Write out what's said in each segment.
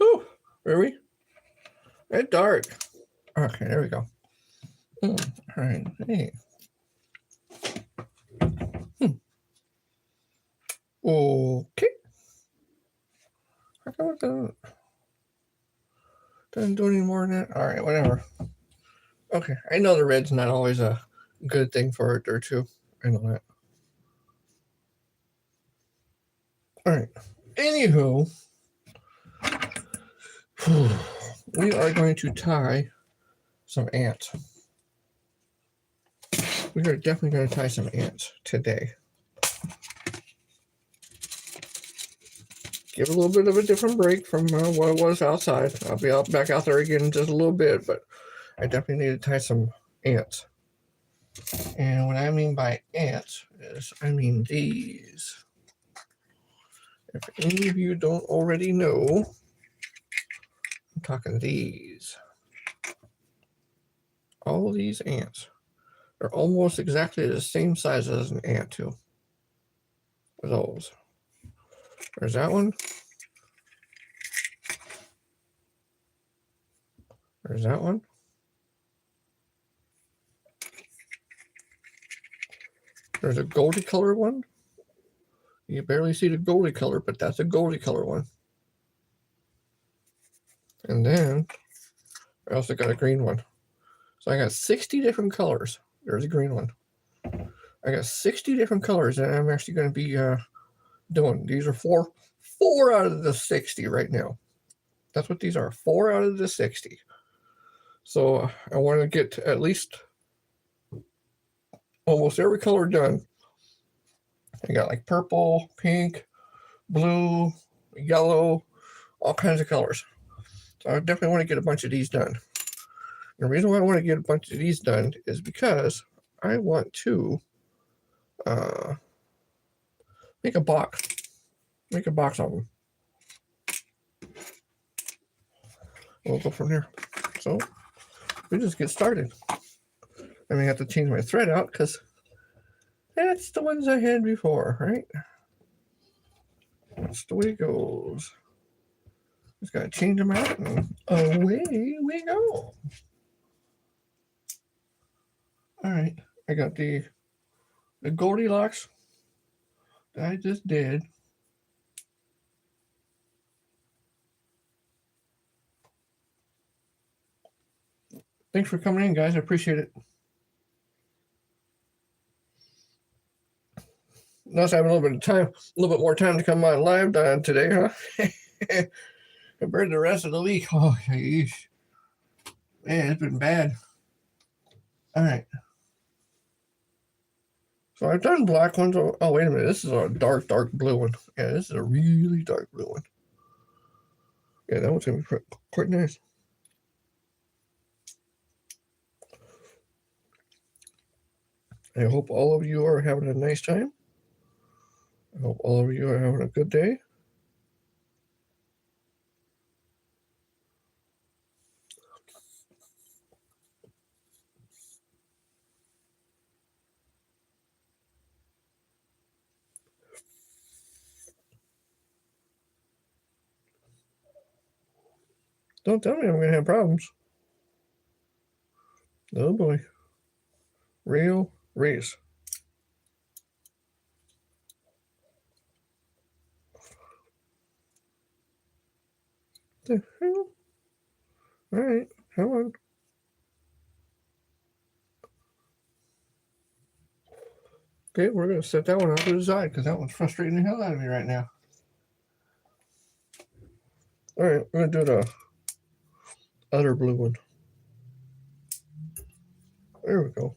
Oh, really? It's dark. Okay, there we go. All right. Hey. Okay. I don't do any more than that. All right, whatever. Okay, I know the red's not always a good thing for it or two. I know that. All right. Anywho, we are going to tie some ants. We are definitely going to tie some ants today. Give a little bit of a different break from what it was outside. I'll be back out there again in just a little bit, but I definitely need to tie some ants. And what I mean by ants is I mean these. If any of you don't already know, I'm talking these. All these ants are almost exactly the same size as an ant too. Those. There's that one. There's that one. There's a goldy color one. You barely see the goldy color, but that's a goldy color one. And then I also got a green one. So I got 60 different colors. There's a green one. I got 60 different colors that I'm actually going to be doing. These are four out of the 60 right now. That's what these are. 4 out of the 60. So I want to get at least almost every color done. I got like purple, pink, blue, yellow, all kinds of colors. So I definitely want to get a bunch of these done. The reason why I want to get a bunch of these done is because I want to make a box. Make a box of them. We'll go from there. So we just get started. I may have to change my thread out because that's the ones I had before, right? That's the way it goes. Just gotta change them out and away we go. Alright, I got the Goldilocks that I just did. Thanks for coming in, guys. I appreciate it. Notice I have a little bit of time, a little bit more time to come on live today, huh? Compared to the rest of the week. Oh, yeesh. Man, it's been bad. All right. So I've done black ones. Oh, wait a minute. This is a dark blue one. Yeah, this is a really dark blue one. Yeah, that one's going to be quite nice. I hope all of you are having a nice time. I hope all of you are having a good day. Don't tell me I'm going to have problems. Oh boy. Real race. The hell? Alright, come on. Okay, we're going to set that one out to the side because that one's frustrating the hell out of me right now. Alright, we're going to do the other blue one. There we go.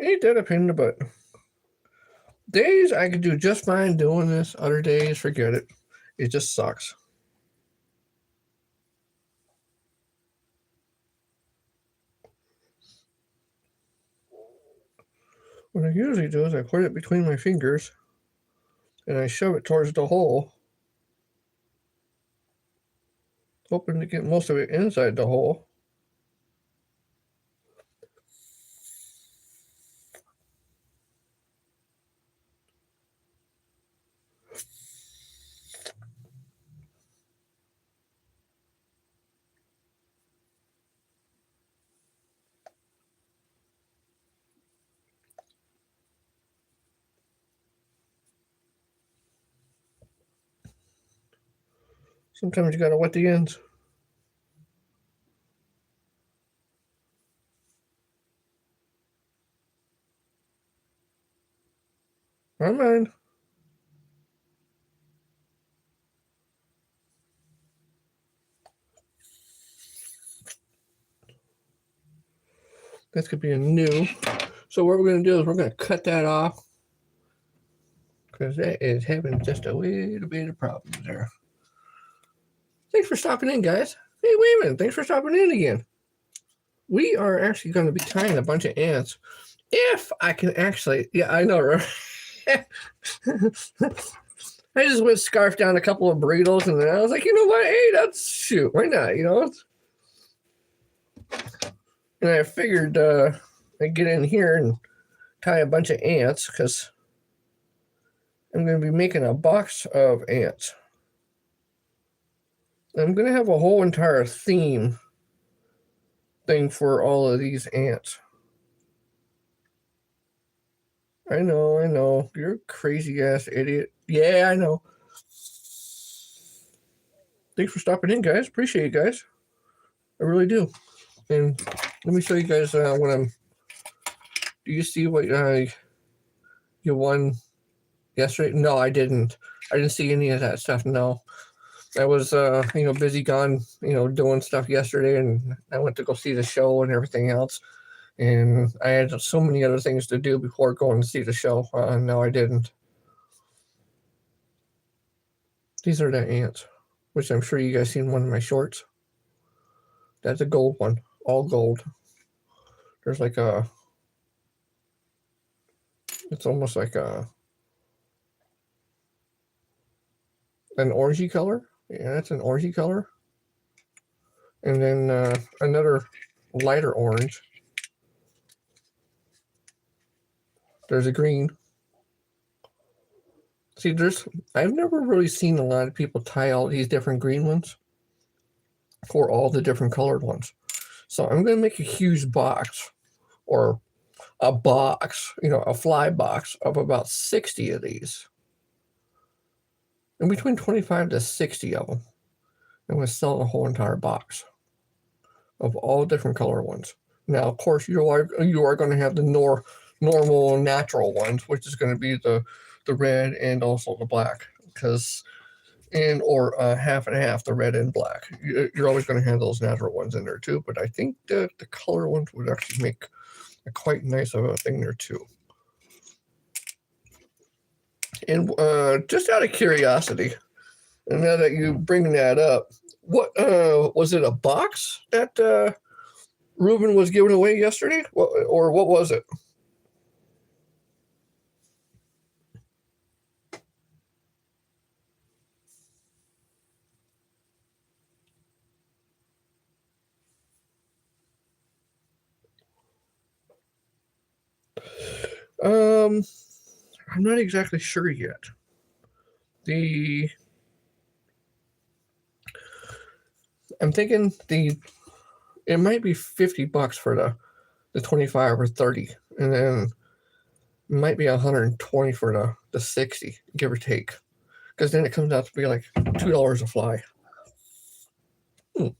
Ain't that a pain in the butt? Days I could do just fine doing this. Other days, forget it. It just sucks. What I usually do is I put it between my fingers and I shove it towards the hole, hoping to get most of it inside the hole. Sometimes you gotta wet the ends. I don't mind. This could be a new. So what we're going to do is we're going to cut that off because that is having just a little bit of problems there. Thanks for stopping in, guys. Hey, wait a minute. Thanks for stopping in again. We are actually going to be tying a bunch of ants. If I can actually, yeah, I know, right? I just went scarfed down a couple of burritos and then I was like, you know what? Hey, that's shoot. Why not? You know? And I figured I'd get in here and tie a bunch of ants because I'm going to be making a box of ants. I'm going to have a whole entire theme thing for all of these ants. I know. You're a crazy ass idiot. Yeah, I know. Thanks for stopping in, guys. Appreciate it, guys. I really do. And let me show you guys what I'm. Do you see what you won yesterday? No, I didn't. I didn't see any of that stuff. No. I was, busy gone, doing stuff yesterday, and I went to go see the show and everything else. And I had so many other things to do before going to see the show. No, I didn't. These are the ants, which I'm sure you guys seen one of my shorts. That's a gold one, all gold. There's like it's almost like an orangey color. Yeah, that's an orangey color. And then another lighter orange. There's a green. See, I've never really seen a lot of people tie all these different green ones for all the different colored ones. So I'm going to make a huge box or a box, a fly box of about 60 of these. And between 25 to 60 of them. I'm going to sell a whole entire box of all different color ones. Now, of course, you are going to have the normal natural ones, which is going to be the red and also the black, or half and half, the red and black. You're always going to have those natural ones in there too, but I think that the color ones would actually make a quite nice of a thing there too. And just out of curiosity, and now that you bring that up, what was it, a box that Ruben was giving away yesterday, or what was it? I'm not exactly sure yet. I'm thinking it might be $50 for the 25 or 30, and then it might be 120 for the 60, give or take, because then it comes out to be like $2 a fly. There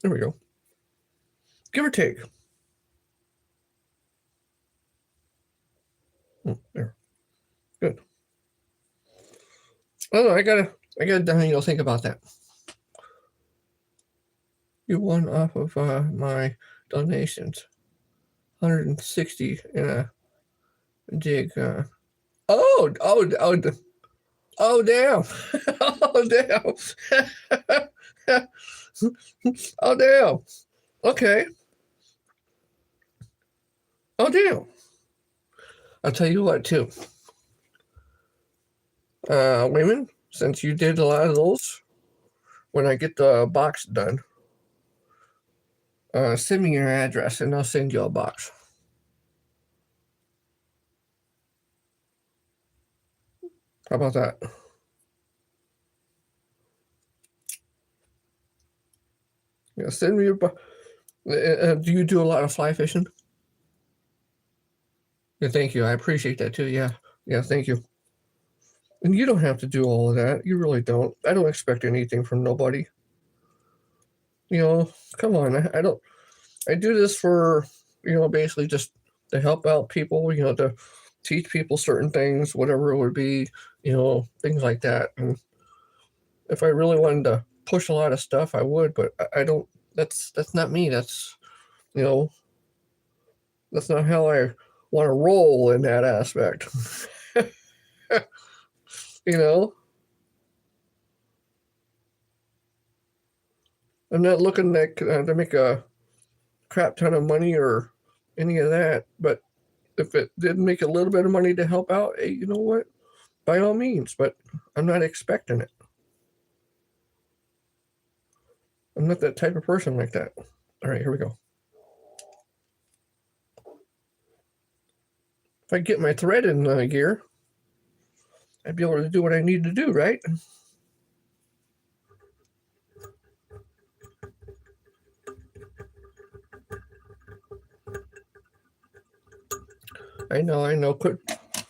we go, give or take. There, good. Oh, I gotta think about that. You won off of my donations, 160 in a jig. Oh, damn. Oh, damn. Oh, damn. Okay. Oh, damn. I'll tell you what too. Women, since you did a lot of those, when I get the box done, send me your address and I'll send you a box. How about that? Yeah, send me your box. Do you do a lot of fly fishing? Yeah, thank you. I appreciate that too. Yeah. Yeah, thank you. And you don't have to do all of that. You really don't. I don't expect anything from nobody. You know, come on. I don't. I do this for, basically just to help out people, to teach people certain things, whatever it would be, things like that. And if I really wanted to push a lot of stuff, I would, but I don't. That's not me. You know, that's not how I want to roll in that aspect. you know, I'm not looking to make a crap ton of money or any of that. But if it did make a little bit of money to help out, hey, you know what? By all means. But I'm not expecting it. I'm not that type of person like that. All right, here we go. If I get my thread in gear, I'd be able to do what I need to do, right? I know. Quit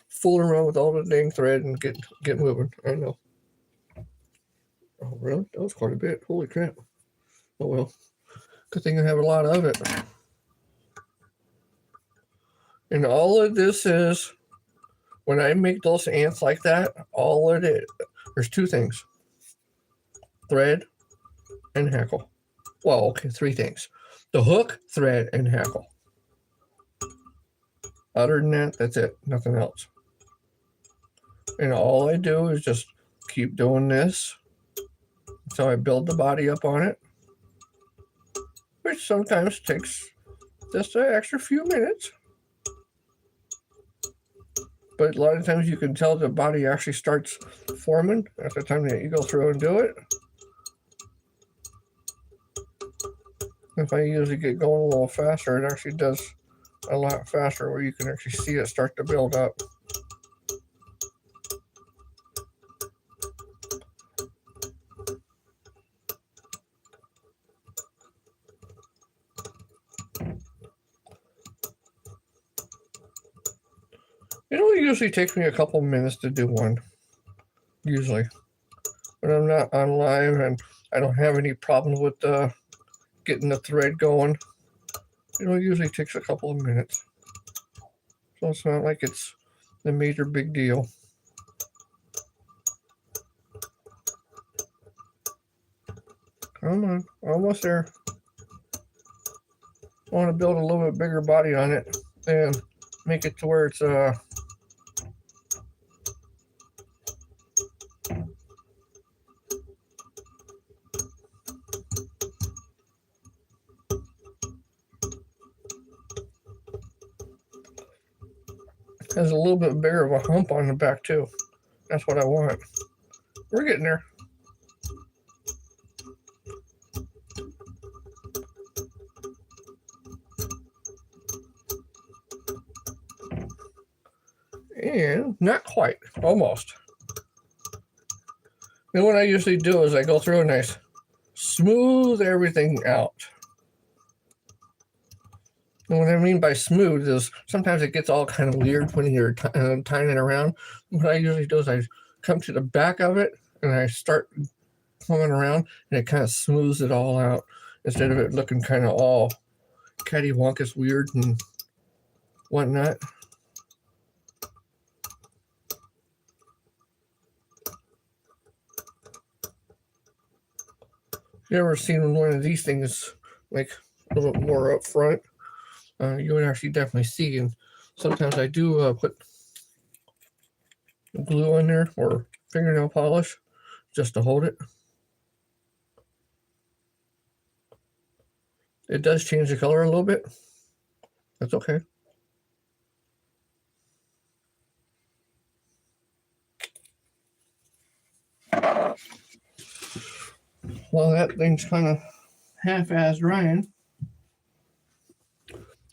fooling around with all the dang thread and get moving. I know. Oh, really? That was quite a bit. Holy crap. Oh, well. Good thing I have a lot of it. And all of this is, when I make those ants like that, all it is, there's two things: thread and hackle. Well, okay, three things: the hook, thread, and hackle. Other than that, that's it. Nothing else. And all I do is just keep doing this. So I build the body up on it, which sometimes takes just an extra few minutes. But a lot of times you can tell the body actually starts forming at the time that you go through and do it. If I usually get going a little faster, it actually does a lot faster, where you can actually see it start to build up. It only usually takes me a couple minutes to do one, usually. When I'm not on live and I don't have any problems with getting the thread going, it usually takes a couple of minutes. So it's not like it's a major big deal. Come on, almost there. I want to build a little bit bigger body on it and make it to where it's has a little bit bigger of a hump on the back too. That's what I want. We're getting there. And not quite, almost. And what I usually do is I go through and I smooth everything out. And what I mean by smooth is sometimes it gets all kind of weird when you're tying it around. What I usually do is I come to the back of it and I start pulling around, and it kind of smooths it all out instead of it looking kind of all cattywampus weird and whatnot. You ever seen one of these things like a little bit more up front? You would actually definitely see. And sometimes I do put glue in there or fingernail polish just to hold it. It does change the color a little bit. That's okay. while that thing's kind of half-ass drying,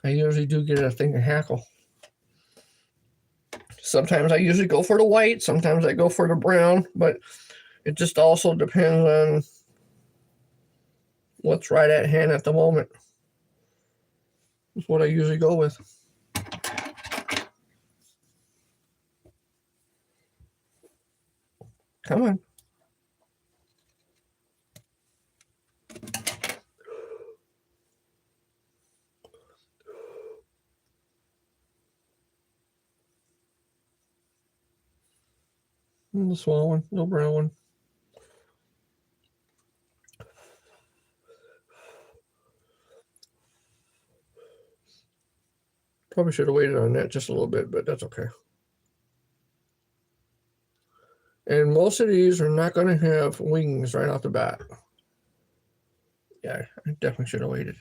I usually do get a thing of hackle. Sometimes I usually go for the white, sometimes I go for the brown, but it just also depends on what's right at hand at the moment. That's what I usually go with. Come on. The small one, no brown one. Probably should have waited on that just a little bit, but that's okay. And most of these are not going to have wings right off the bat. Yeah, I definitely should have waited.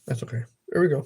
That's okay. There we go.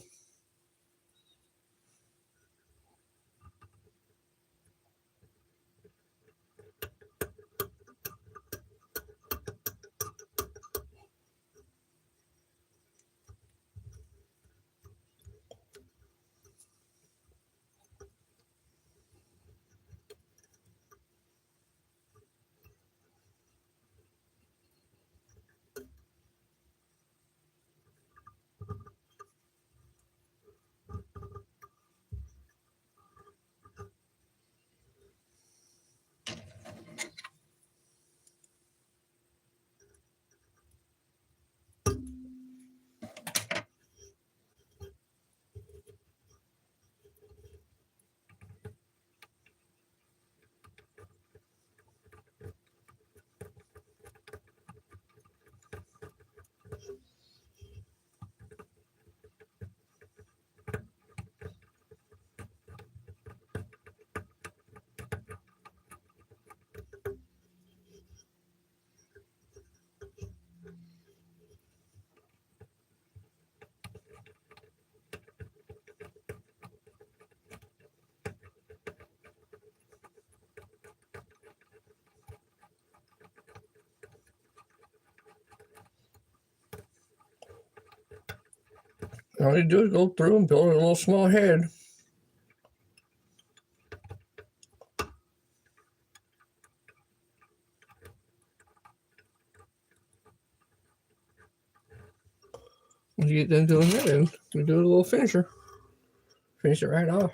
All you do is go through and build a little small head. When you get done doing that, then you do a little finisher. Finish it right off.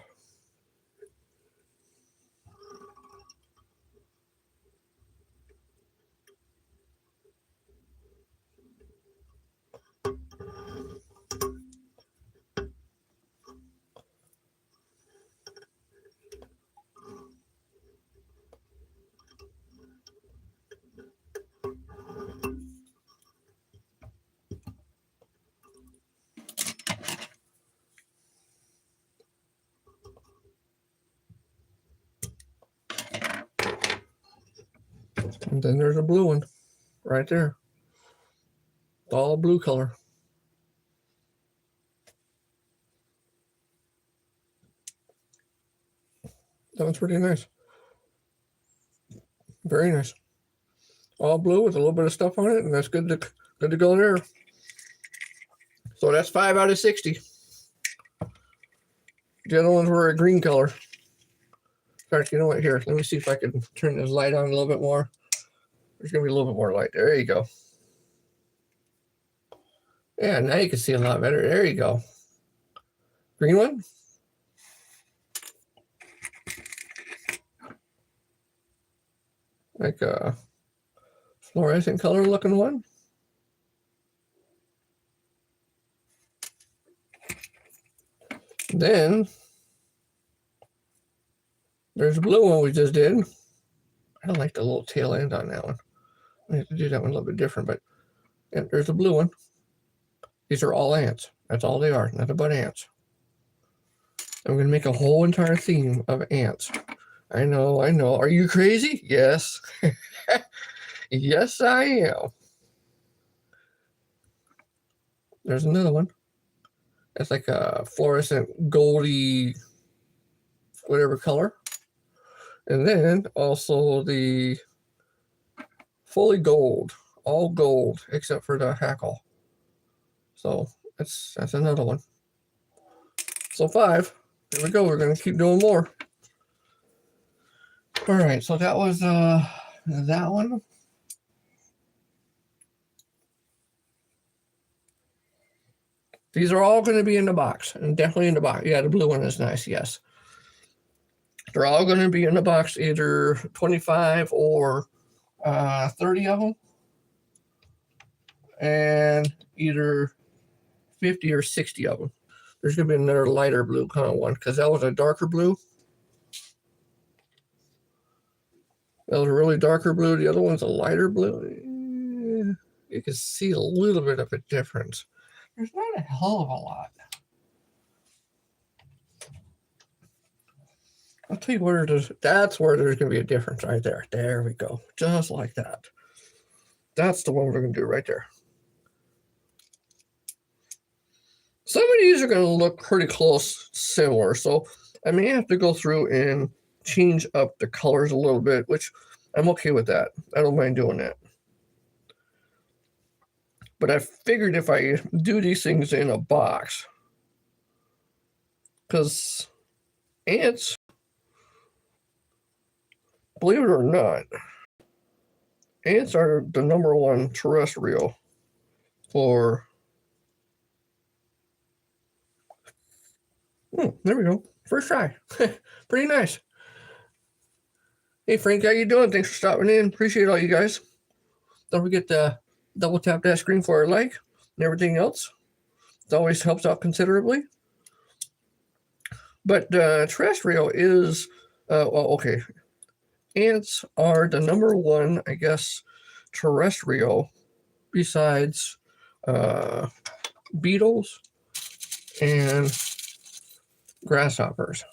And then there's a blue one right there. It's all blue color. That one's pretty nice. Very nice. All blue with a little bit of stuff on it, and that's good to go there. So that's 5 out of 60. The other ones were a green color. In fact, you know what? Here, let me see if I can turn this light on a little bit more. There's going to be a little bit more light. There you go. Yeah, now you can see a lot better. There you go. Green one. Like a fluorescent color looking one. Then there's a blue one we just did. I don't like the little tail end on that one. I have to do that one a little bit different, but yeah, there's a blue one. These are all ants. That's all they are, nothing but ants. I'm going to make a whole entire theme of ants. I know. Are you crazy? Yes. Yes, I am. There's another one. It's like a fluorescent goldy whatever color. And then also the fully gold, all gold except for the hackle. So that's another one. So 5. Here we go. We're going to keep doing more. All right. So that was that one. These are all going to be in the box, and definitely in the box. Yeah, the blue one is nice. Yes. They're all going to be in the box, either 25 or 30 of them, and either 50 or 60 of them. There's going to be another lighter blue kind of one, because that was a darker blue. That was a really darker blue. The other one's a lighter blue. You can see a little bit of a difference. There's not a hell of a lot. I'll tell you where that's where there's going to be a difference right there. There we go. Just like that. That's the one we're going to do right there. Some of these are going to look pretty close, similar. So I may have to go through and change up the colors a little bit, which I'm okay with that. I don't mind doing that. But I figured if I do these things in a box, because ants, believe it or not, ants are the #1 terrestrial for... there we go. First try. Pretty nice. Hey, Frank, how you doing? Thanks for stopping in. Appreciate all you guys. Don't forget to double tap that screen for a like and everything else. It always helps out considerably. But terrestrial is, well, okay. Ants are the #1, I guess, terrestrial besides beetles and grasshoppers.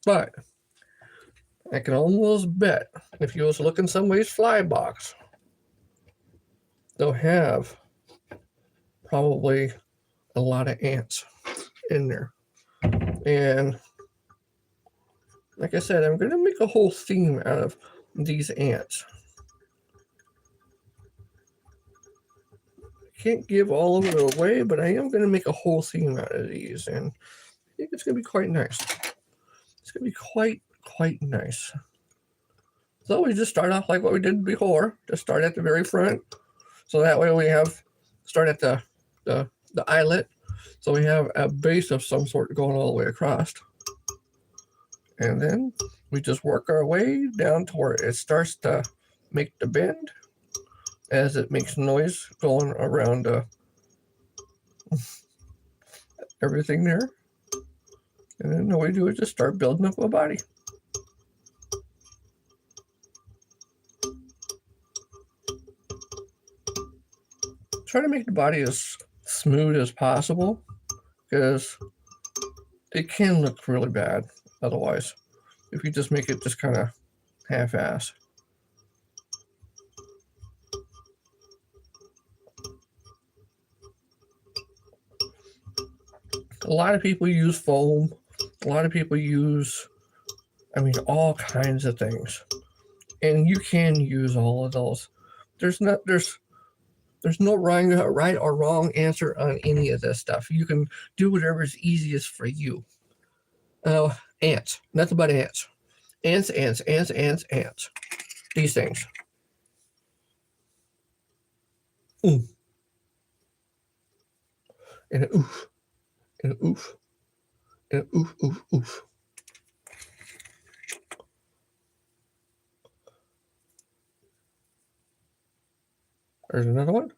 But I can almost bet if you was looking somebody's fly box, they'll have probably a lot of ants in there. And like I said, I'm going to make a whole theme out of these ants. I can't give all of it away, but I am going to make a whole theme out of these, and I think it's going to be quite nice. It's going to be quite nice. So we just start off like what we did before. Just start at the very front. So that way we have start at the eyelet. So we have a base of some sort going all the way across. And then we just work our way down to where it starts to make the bend as it makes noise going around everything there. And then all we do is just start building up a body. Try to make the body as smooth as possible, because it can look really bad otherwise if you just make it just kind of half-ass. A lot of people use foam. A lot of people use, I mean, all kinds of things. And you can use all of those. There's no right or wrong answer on any of this stuff. You can do whatever is easiest for you. Ants. Nothing but ants. Ants. These things. And an oof. And an oof. And an oof, oof, oof. There's another one.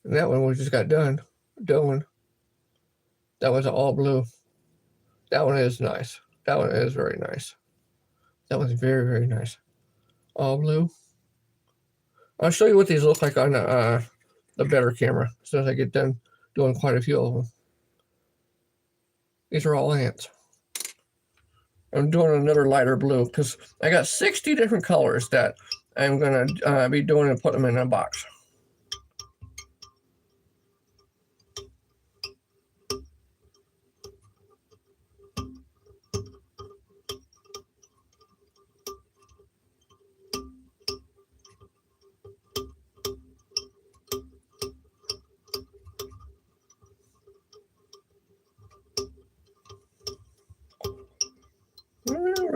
And that one we just got done. That was all blue. That one is nice. That one is very nice. That one's very, very nice. All blue. I'll show you what these look like on the better camera as soon as I get done doing quite a few of them. These are all ants. I'm doing another lighter blue because I got 60 different colors that I'm going to be doing and put them in a box.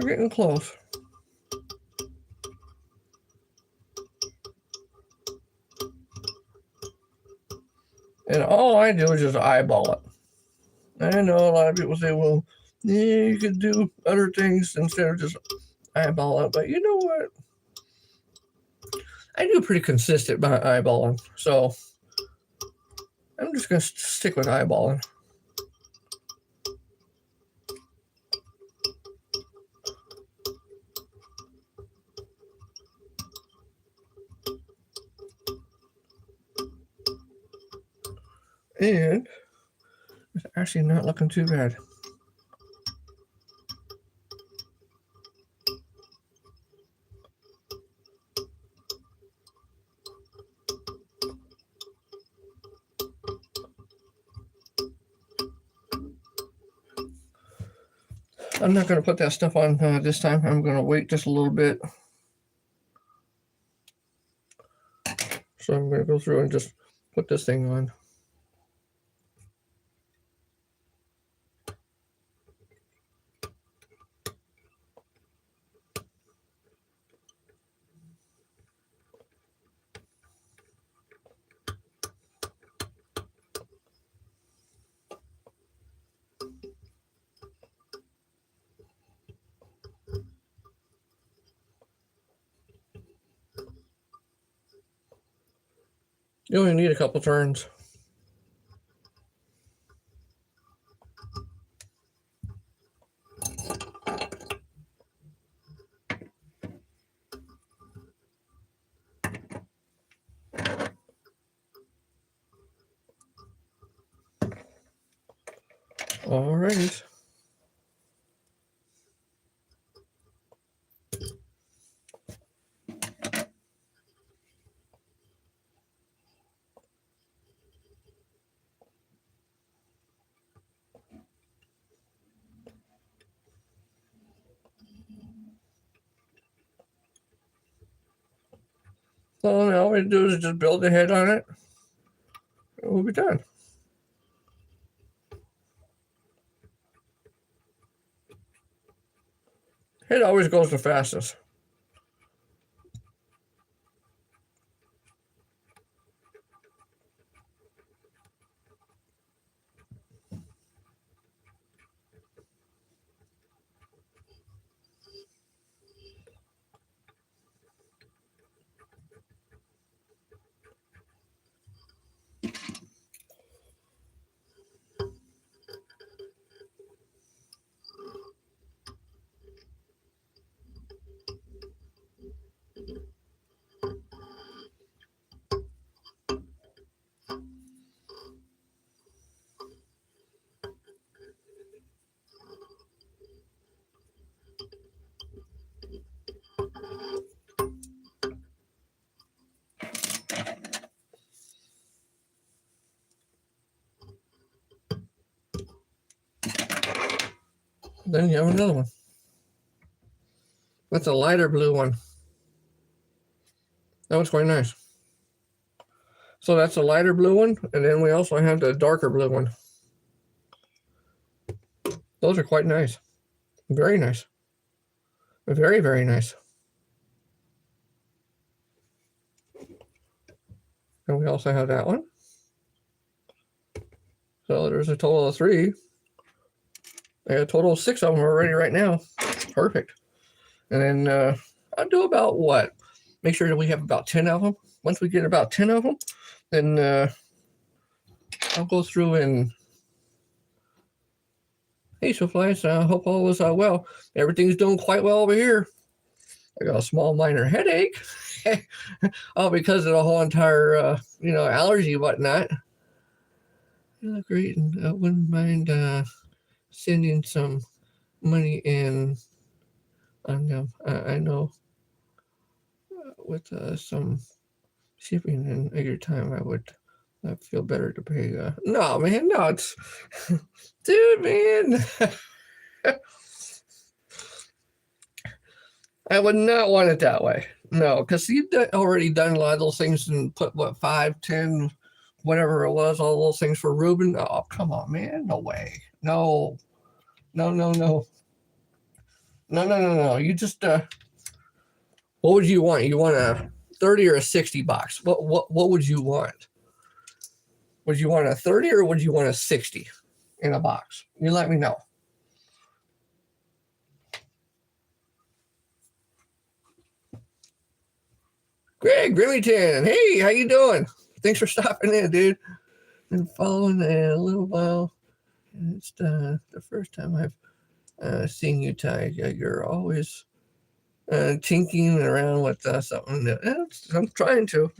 We're getting close. And all I do is just eyeball it. I know a lot of people say, well, yeah, you could do other things instead of just eyeball it. But you know what? I do pretty consistent by eyeballing. So I'm just going to stick with eyeballing. And it's actually not looking too bad. I'm not going to put that stuff on this time. I'm going to wait just a little bit. So I'm going to go through and just put this thing on. You only need a couple turns. All right. So now all we do is just build the head on it. And we'll be done. Head always goes the fastest. Then you have another one. That's a lighter blue one. That one's quite nice. So that's a lighter blue one, and then we also have the darker blue one. Those are quite nice. Very nice. Very, very nice. And we also have that one. So there's a total of 3. I got a total of 6 of them already right now. Perfect. And then I'll do about what? Make sure that we have about 10 of them. Once we get about 10 of them, then I'll go through and... Hey, ShowFlies, I hope all is well. Everything's doing quite well over here. I got a small minor headache. All because of the whole entire, allergy and whatnot. You look great, and I wouldn't mind sending some money in on them. I know with some shipping and your time, I feel better to pay. No, man, no, it's dude, man. I would not want it that way. No, because you've already done a lot of those things and put what 5, 10, whatever it was, all those things for Ruben. Oh, come on, man, no way, no. No. You just what would you want? You want a 30 or a 60 box? What would you want? Would you want a 30 or would you want a 60 in a box? You let me know. Greg Grimmington, hey, how you doing? Thanks for stopping in, dude. Been following a little while. It's the first time I've seen you, Ty. You're always tinking around with something. I'm trying to.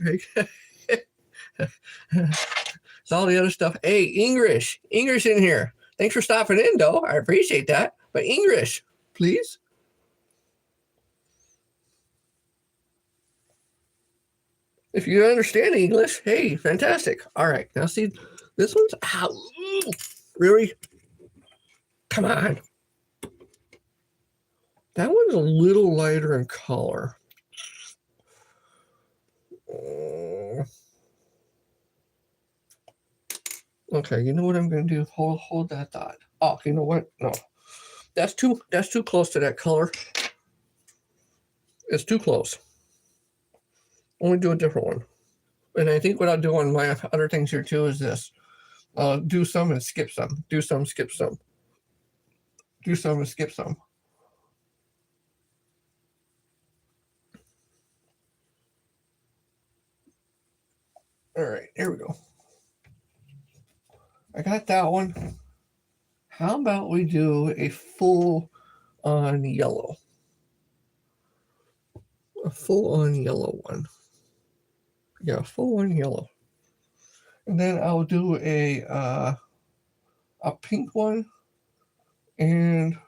It's all the other stuff. Hey, English in here. Thanks for stopping in, though. I appreciate that. But English, please. If you understand English, hey, fantastic. All right, now see, this one's out. Really? Come on. That one's a little lighter in color. Okay, you know what I'm going to do? Hold that thought. Oh, you know what? No, that's too close to that color. It's too close. I'm going to do a different one. And I think what I'll do on my other things here too is this. Do some and skip some. Do some, skip some. Do some and skip some. All right, here we go. I got that one. How about we do a full on yellow? A full on yellow one. Yeah, full on yellow. And then I'll do a pink one. And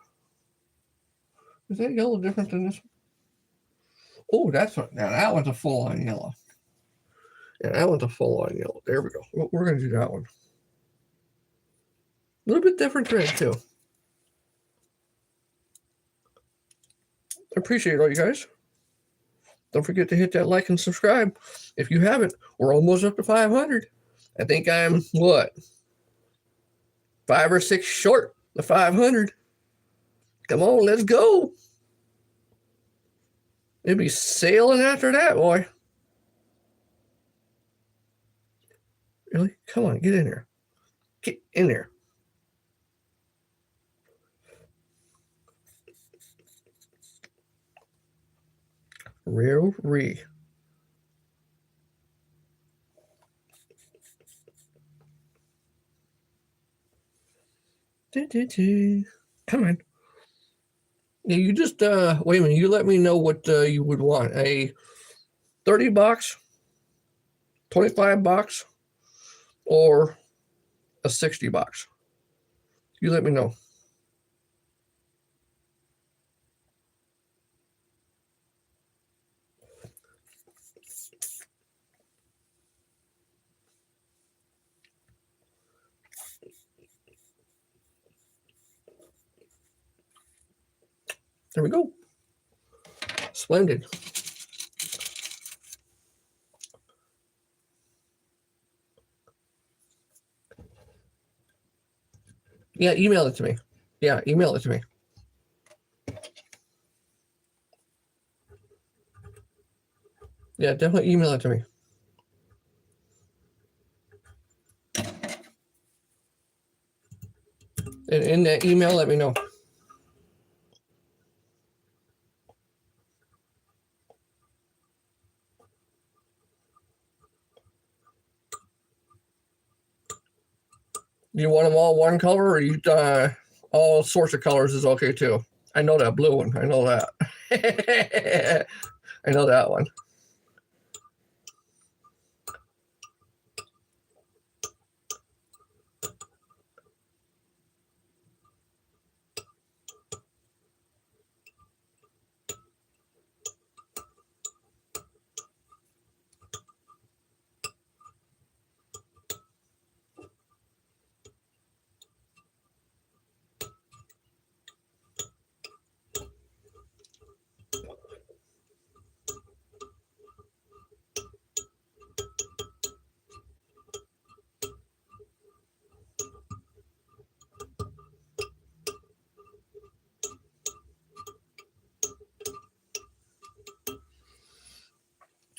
is that yellow different than this one? Oh, that's one. Now that one's a full on yellow. Yeah, that one's a full on yellow. There we go. We're going to do that one. A little bit different thread too. I appreciate it, all you guys. Don't forget to hit that like and subscribe. If you haven't, we're almost up to 500. I think I'm, what, 5 or 6 short of 500. Come on, let's go. It'll be sailing after that, boy. Really? Come on, get in there. Get in there. Real re. Come on. Yeah, you just wait a minute. You let me know what you would want. A 30 box, 25 box, or a 60 box. You let me know. There we go. Splendid. Yeah, email it to me. Yeah, email it to me. Yeah, definitely email it to me. And in that email, let me know. You want them all one color, or you all sorts of colors is okay too? I know that blue one. I know that. I know that one.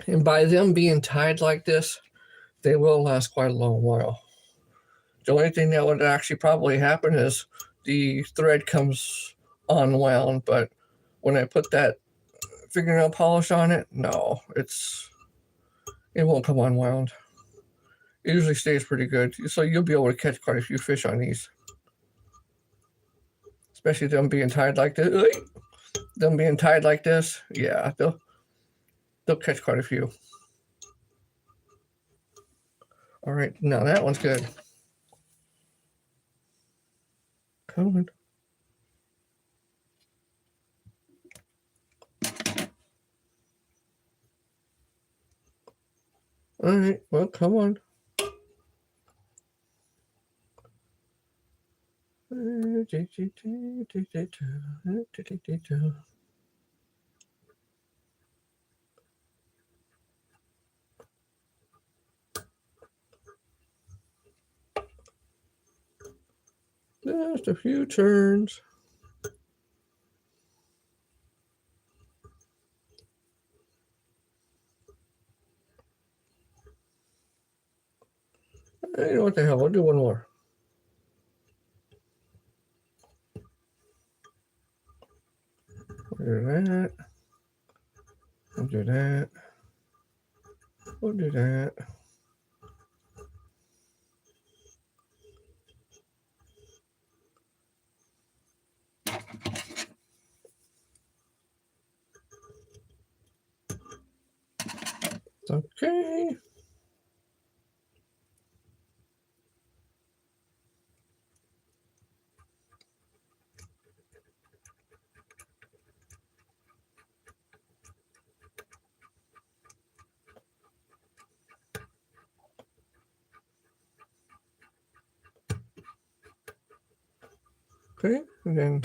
And by them being tied like this, they will last quite a long while. The only thing that would actually probably happen is the thread comes unwound, but when I put that fingernail polish on it, no, it won't come unwound. It usually stays pretty good, so you'll be able to catch quite a few fish on these, especially them being tied like this. Them being tied like this, yeah, they'll catch quite a few. All right, now that one's good. Come on. All right, well, come on. Just a few turns. You know what the hell? We'll do one more. We'll do that. We'll do that. We'll do that. Okay. Okay, and then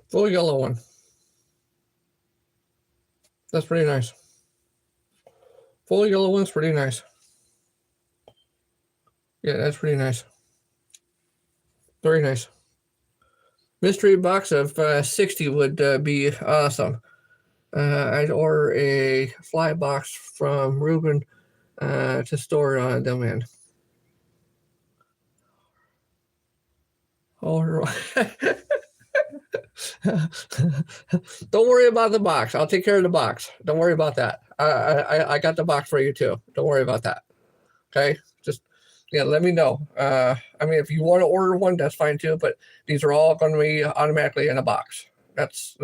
full yellow one. That's pretty nice. Full yellow one's pretty nice. Yeah, that's pretty nice. Very nice. Mystery box of 60 would be awesome. I'd order a fly box from Ruben to store them in. All right. Don't worry about the box. I'll take care of the box. Don't worry about that. I got the box for you too. Don't worry about that. Okay, just let me know. I mean, if you want to order one, that's fine too. But these are all going to be automatically in a box. That's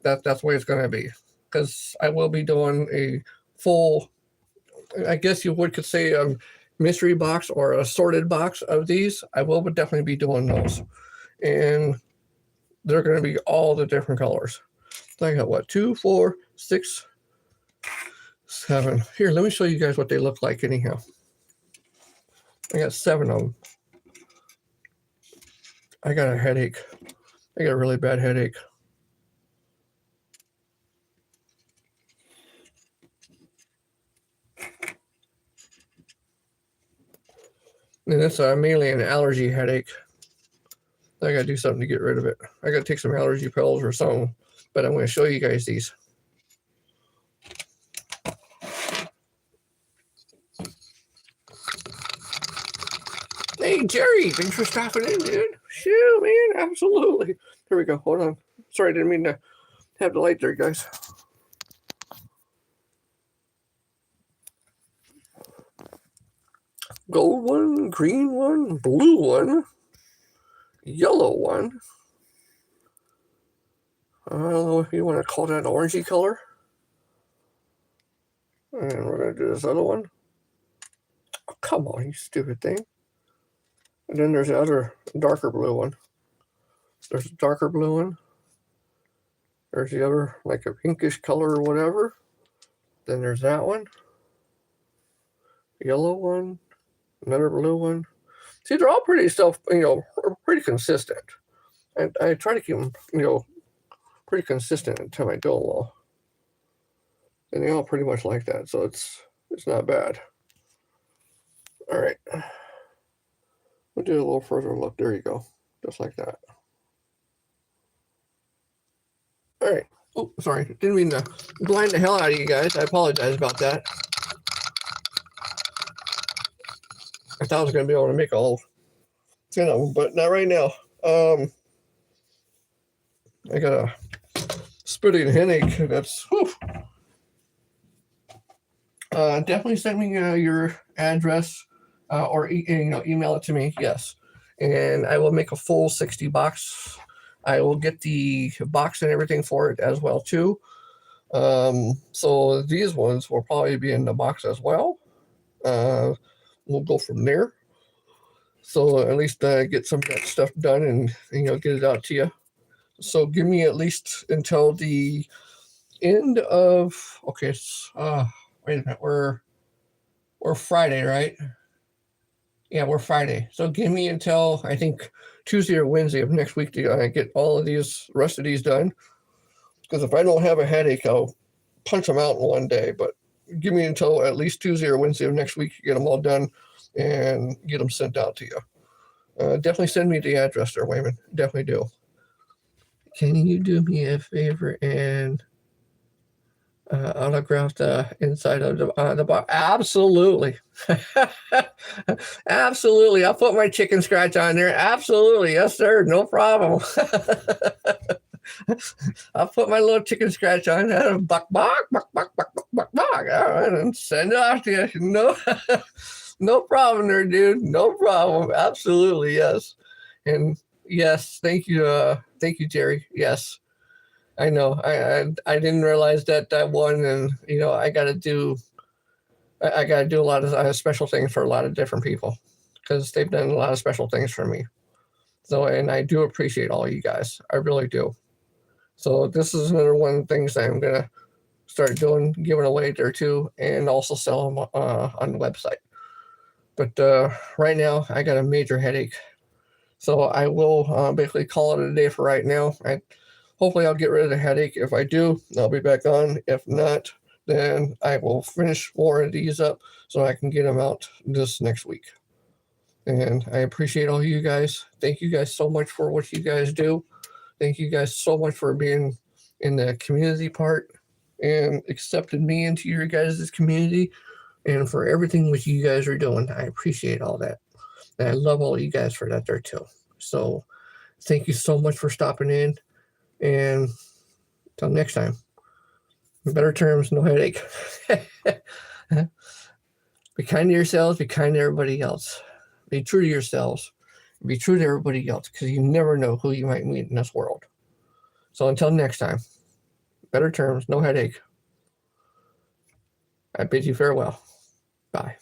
that's the way it's going to be, because I will be doing a full, I guess you could say, mystery box or a sorted box of these. I will definitely be doing those, and they're going to be all the different colors. So I got what, 2, 4, 6, 7. Here, let me show you guys what they look like anyhow. I got 7 of them. I got a headache. I got a really bad headache. And it's mainly an allergy headache. I got to do something to get rid of it. I got to take some allergy pills or something. But I'm going to show you guys these. Hey, Jerry, thanks for stopping in, dude. Shoot, man, absolutely. Here we go. Hold on. Sorry, I didn't mean to have the light there, guys. Gold one, green one, blue one, yellow one. I don't know if you want to call that an orangey color. And we're going to do this other one. Oh, come on, you stupid thing. And then there's the other darker blue one. There's a darker blue one. There's the other, like a pinkish color or whatever. Then there's that one. Yellow one. Another blue one. See, they're all pretty pretty consistent. And I try to keep them, pretty consistent until I do them all. And they all pretty much like that, so it's not bad. All right. We'll do a little further look. There you go. Just like that. All right. Oh, sorry. Didn't mean to blind the hell out of you guys. I apologize about that. I thought I was going to be able to make a whole, but not right now. I got a splitting headache. That's, whew. Definitely send me your address or email it to me. Yes. And I will make a full 60 box. I will get the box and everything for it as well too. So these ones will probably be in the box as well. We'll go from there. So at least get some of that stuff done and get it out to you. So give me at least until the end of wait a minute, we're Friday, right? Yeah, we're Friday. So give me until I think Tuesday or Wednesday of next week to get all of these rest of these done. Because if I don't have a headache, I'll punch them out in one day. But give me until at least Tuesday or Wednesday of next week to get them all done and get them sent out to you. Definitely send me the address there, Wayman. Definitely do. Can you do me a favor and autograph the inside of the box? Absolutely. Absolutely. I'll put my chicken scratch on there. Absolutely. Yes, sir. No problem. I'll put my little chicken scratch on there. Buck, buck, buck, buck, buck, buck, buck, buck. All right, and send it off to you. No, no problem there, dude. No problem. Absolutely. Yes. And yes, thank you. Thank you, Jerry. Yes. I know. I didn't realize that one, and I got to do a lot of special things for a lot of different people because they've done a lot of special things for me. So, and I do appreciate all you guys. I really do. So this is another one of the things that I'm gonna start doing, giving away there too, and also sell them on the website. But right now, I got a major headache, so I will basically call it a day for right now. Hopefully I'll get rid of the headache. If I do, I'll be back on. If not, then I will finish more of these up so I can get them out this next week. And I appreciate all you guys. Thank you guys so much for what you guys do. Thank you guys so much for being in the community part and accepting me into your guys' community and for everything what you guys are doing. I appreciate all that. And I love all you guys for that there too. So thank you so much for stopping in. And until next time, in better terms, no headache. Be kind to yourselves, be kind to everybody else. Be true to yourselves. Be true to everybody else because you never know who you might meet in this world. So until next time, better terms, no headache. I bid you farewell. Bye.